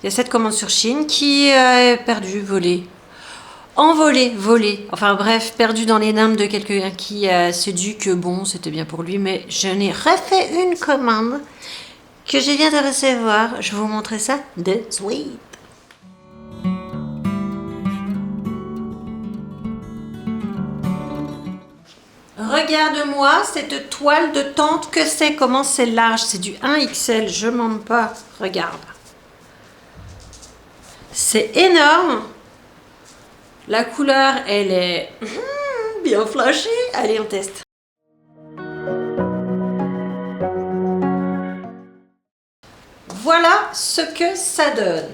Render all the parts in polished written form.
Il y a cette commande sur Chine qui est perdue, volée. Envolée, volée. Enfin bref, perdue dans les limbes de quelqu'un qui se dit que bon, c'était bien pour lui. Mais je n'ai refait une commande que je viens de recevoir. Je vais vous montrer ça de suite. Regarde-moi cette toile de tente que c'est, comment c'est large. C'est du 1XL, je mens pas. Regarde. C'est énorme. La couleur, elle est bien flashée. Allez, on teste. Voilà ce que ça donne.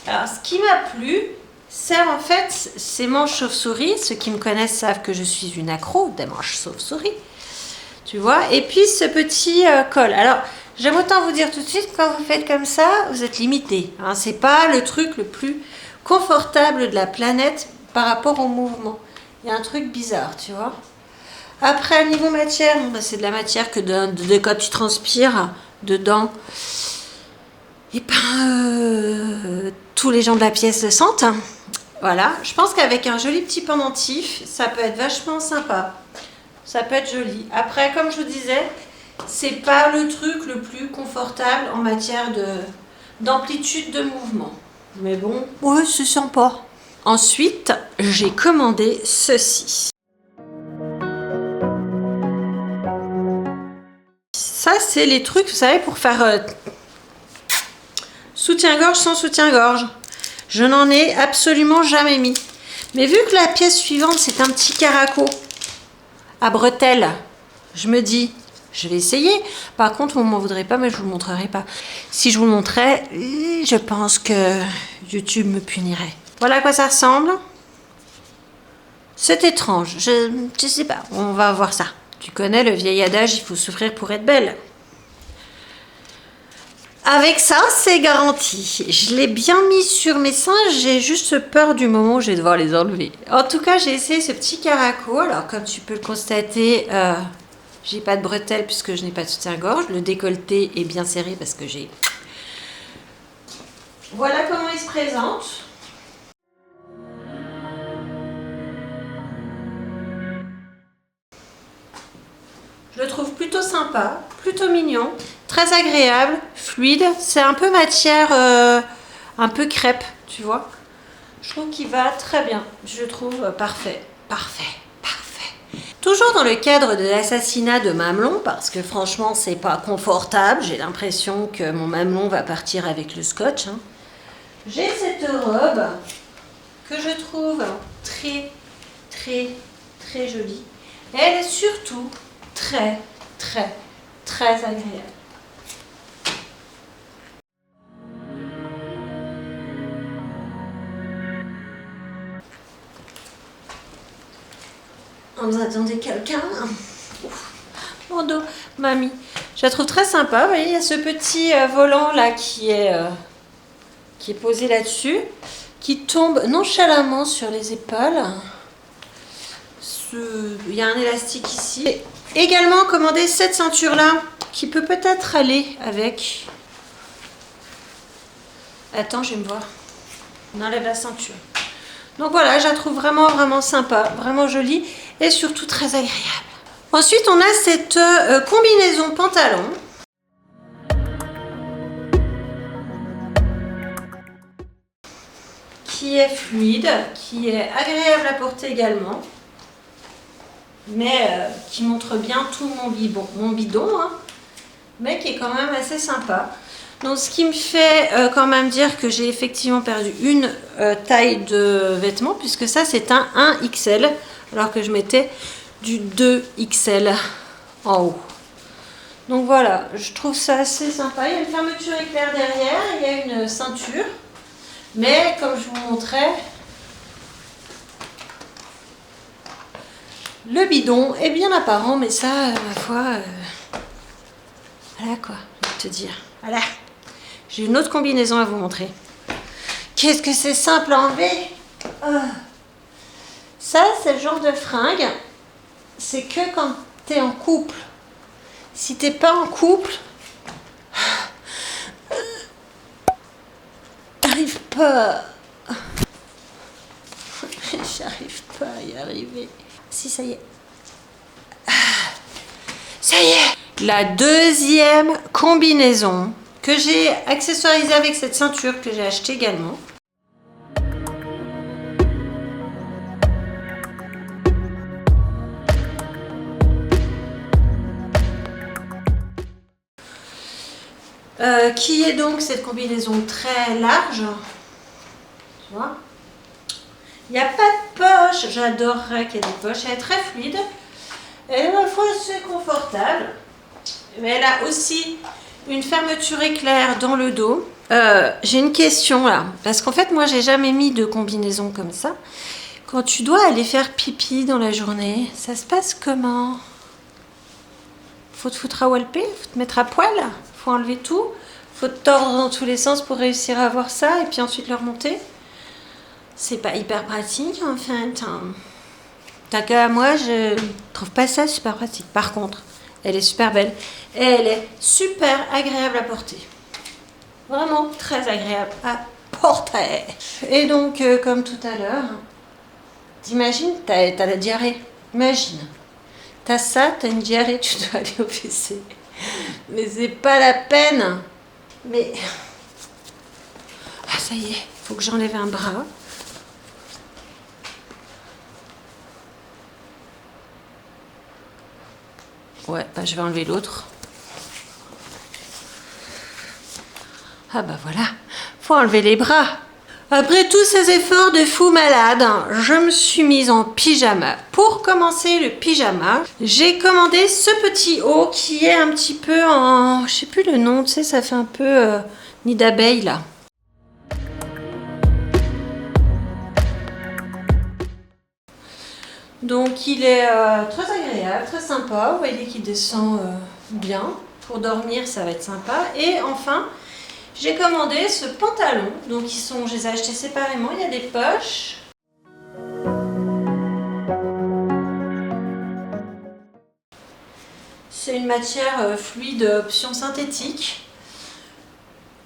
Alors, ce qui m'a plu, c'est en fait ces manches chauve-souris. Ceux qui me connaissent savent que je suis une accro des manches chauve-souris. Tu vois. Et puis, ce petit col. Alors, j'aime autant vous dire tout de suite, quand vous faites comme ça, vous êtes limité. Hein, c'est pas le truc le plus confortable de la planète par rapport au mouvement. Il y a un truc bizarre, tu vois. Après, niveau matière, bon, bah, c'est de la matière que de quand tu transpires dedans. Et ben, tous les gens de la pièce le sentent. Voilà. Je pense qu'avec un joli petit pendentif, ça peut être vachement sympa. Ça peut être joli. Après, comme je vous disais, c'est pas le truc le plus confortable en matière d'amplitude de mouvement. Mais bon, ouais, c'est sympa. Ensuite, j'ai commandé ceci. Ça, c'est les trucs, vous savez, pour faire soutien-gorge sans soutien-gorge. Je n'en ai absolument jamais mis. Mais vu que la pièce suivante, c'est un petit caraco à bretelles, je me dis, je vais essayer. Par contre, on ne m'en voudrait pas, mais je ne vous le montrerai pas. Si je vous le montrais, je pense que YouTube me punirait. Voilà à quoi ça ressemble. C'est étrange. Je sais pas. On va voir ça. Tu connais le vieil adage, il faut souffrir pour être belle. Avec ça, c'est garanti. Je l'ai bien mis sur mes seins. J'ai juste peur du moment où je vais devoir les enlever. En tout cas, j'ai essayé ce petit caraco. Alors, comme tu peux le constater, j'ai pas de bretelles puisque je n'ai pas de soutien-gorge. Le décolleté est bien serré parce que j'ai... Voilà comment il se présente. Je le trouve plutôt sympa, plutôt mignon, très agréable, fluide. C'est un peu matière, un peu crêpe, tu vois. Je trouve qu'il va très bien. Je le trouve parfait, parfait. Toujours dans le cadre de l'assassinat de mamelon, parce que franchement, c'est pas confortable. J'ai l'impression que mon mamelon va partir avec le scotch. Hein. J'ai cette robe que je trouve très, très, très jolie. Et elle est surtout très, très, très agréable. Vous attendez quelqu'un? Mon dos, mamie. Je la trouve très sympa. Vous voyez, il y a ce petit volant là qui est posé là-dessus, qui tombe nonchalamment sur les épaules. Il y a un élastique ici. J'ai également commandé cette ceinture là, qui peut peut-être aller avec... Attends, je vais me voir. On enlève la ceinture. Donc voilà, je la trouve vraiment, vraiment sympa, vraiment jolie et surtout très agréable. Ensuite, on a cette combinaison pantalon. Qui est fluide, qui est agréable à porter également. Mais qui montre bien tout mon bidon hein, mais qui est quand même assez sympa. Donc ce qui me fait quand même dire que j'ai effectivement perdu une taille de vêtements, puisque ça c'est un 1XL, alors que je mettais du 2XL en haut. Donc voilà, je trouve ça assez sympa. Il y a une fermeture éclair derrière, il y a une ceinture, mais comme je vous montrais, le bidon est bien apparent, mais ça, ma foi, voilà quoi, je vais te dire. Voilà, j'ai une autre combinaison à vous montrer. Qu'est-ce que c'est simple à enlever. Ça, c'est le genre de fringue, c'est que quand tu es en couple. Si tu n'es pas en couple, pas. J'arrive pas à y arriver. Si, ça y est. Ça y est. La deuxième combinaison que j'ai accessoirisée avec cette ceinture que j'ai achetée également. Qui est donc cette combinaison très large. Tu vois, il n'y a pas de poche. J'adorerais qu'il y ait des poches. Elle est très fluide. Elle est à la fois assez confortable. Mais elle a aussi une fermeture éclair dans le dos. J'ai une question là. Parce qu'en fait, moi, j'ai jamais mis de combinaison comme ça. Quand tu dois aller faire pipi dans la journée, ça se passe comment? Faut te foutre à walper? Faut te mettre à poil? Faut enlever tout? Faut te tordre dans tous les sens pour réussir à avoir ça et puis ensuite le remonter? C'est pas hyper pratique en fait. T'as qu'à moi, je trouve pas ça super pratique. Par contre, elle est super belle. Et elle est super agréable à porter. Vraiment très agréable à porter. Et donc, comme tout à l'heure, t'imagines, t'as la diarrhée. Imagine. T'as ça, t'as une diarrhée, tu dois aller au WC. Mais c'est pas la peine. Mais... Ah, ça y est, faut que j'enlève un bras. Ouais, bah, je vais enlever l'autre. Ah bah voilà, faut enlever les bras. Après tous ces efforts de fou malade, je me suis mise en pyjama. Pour commencer le pyjama, j'ai commandé ce petit haut qui est un petit peu en... Je sais plus le nom, tu sais, ça fait un peu nid d'abeille là. Donc il est très agréable, très sympa. Vous voyez qu'il descend bien. Pour dormir, ça va être sympa. Et enfin, j'ai commandé ce pantalon. Donc je les ai achetés séparément. Il y a des poches. C'est une matière fluide option synthétique,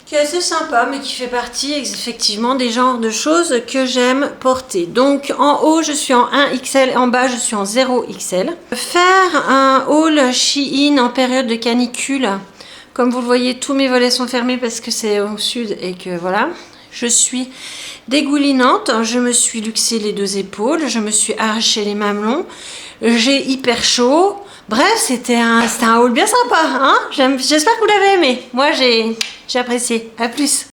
qui est assez sympa, mais qui fait partie effectivement des genres de choses que j'aime porter. Donc en haut, je suis en 1XL, en bas, je suis en 0XL. Faire un haul Shein en période de canicule, comme vous le voyez, tous mes volets sont fermés parce que c'est au sud et que voilà. Je suis dégoulinante, je me suis luxé les 2 épaules, je me suis arraché les mamelons, j'ai hyper chaud. Bref, c'était un haul bien sympa, hein. J'espère que vous l'avez aimé. Moi, j'ai apprécié. À plus.